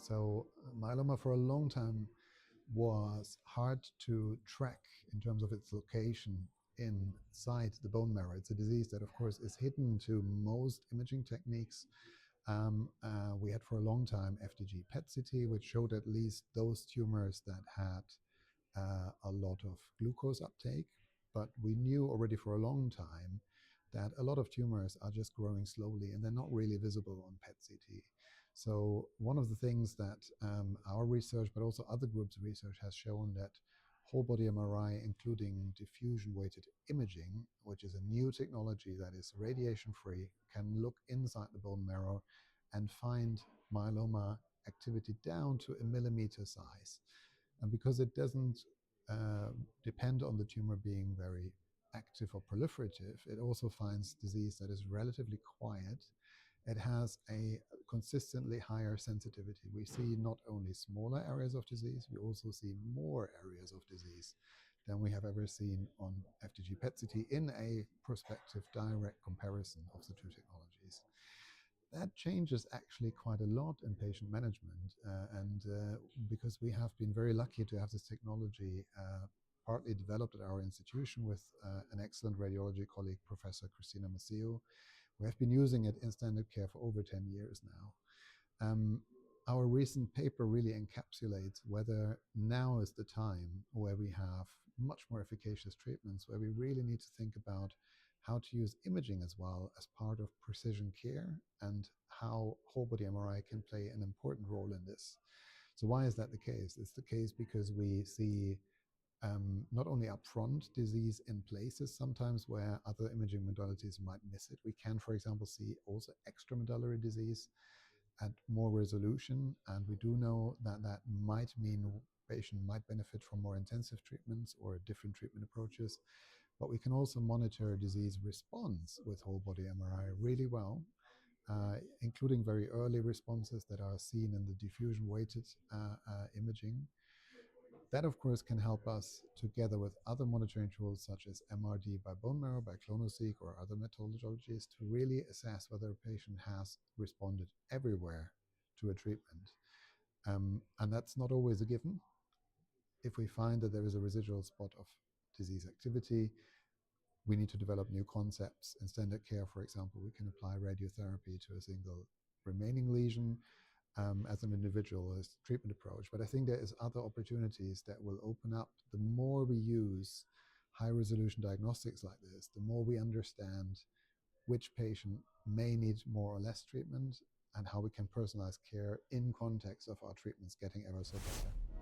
So myeloma for a long time was hard to track in terms of its location inside the bone marrow. It's a disease that, of course, is hidden to most imaging techniques. We had for a long time FDG PET-CT, which showed at least those tumors that had a lot of glucose uptake. But we knew already for a long time that a lot of tumors are just growing slowly and they're not really visible on PET-CT. So one of the things that our research, but also other groups' research has shown that whole body MRI, including diffusion-weighted imaging, which is a new technology that is radiation-free, can look inside the bone marrow and find myeloma activity down to a millimeter size. And because it doesn't depend on the tumor being very active or proliferative, it also finds disease that is relatively quiet. It has a consistently higher sensitivity. We see not only smaller areas of disease, we also see more areas of disease than we have ever seen on FDG PET-CT in a prospective direct comparison of the two technologies. That changes actually quite a lot in patient management, because we have been very lucky to have this technology partly developed at our institution with an excellent radiology colleague, Professor Cristina Maciu. We have been using it in standard care for over 10 years now. Our recent paper really encapsulates whether now is the time where we have much more efficacious treatments, where we really need to think about how to use imaging as well as part of precision care and how whole body MRI can play an important role in this. So why is that the case? It's the case because we see not only upfront disease in places sometimes where other imaging modalities might miss it. We can, for example, see also extramedullary disease at more resolution, and we do know that that might mean patient might benefit from more intensive treatments or different treatment approaches. But we can also monitor disease response with whole body MRI really well, including very early responses that are seen in the diffusion-weighted imaging. That, of course, can help us together with other monitoring tools such as MRD by bone marrow, by clonoSEQ, or other methodologies to really assess whether a patient has responded everywhere to a treatment. And that's not always a given. If we find that there is a residual spot of disease activity, we need to develop new concepts. In standard care, for example, we can apply radiotherapy to a single remaining lesion as an individualist treatment approach. But I think there is other opportunities that will open up. The more we use high-resolution diagnostics like this, the more we understand which patient may need more or less treatment and how we can personalize care in context of our treatments getting ever so better.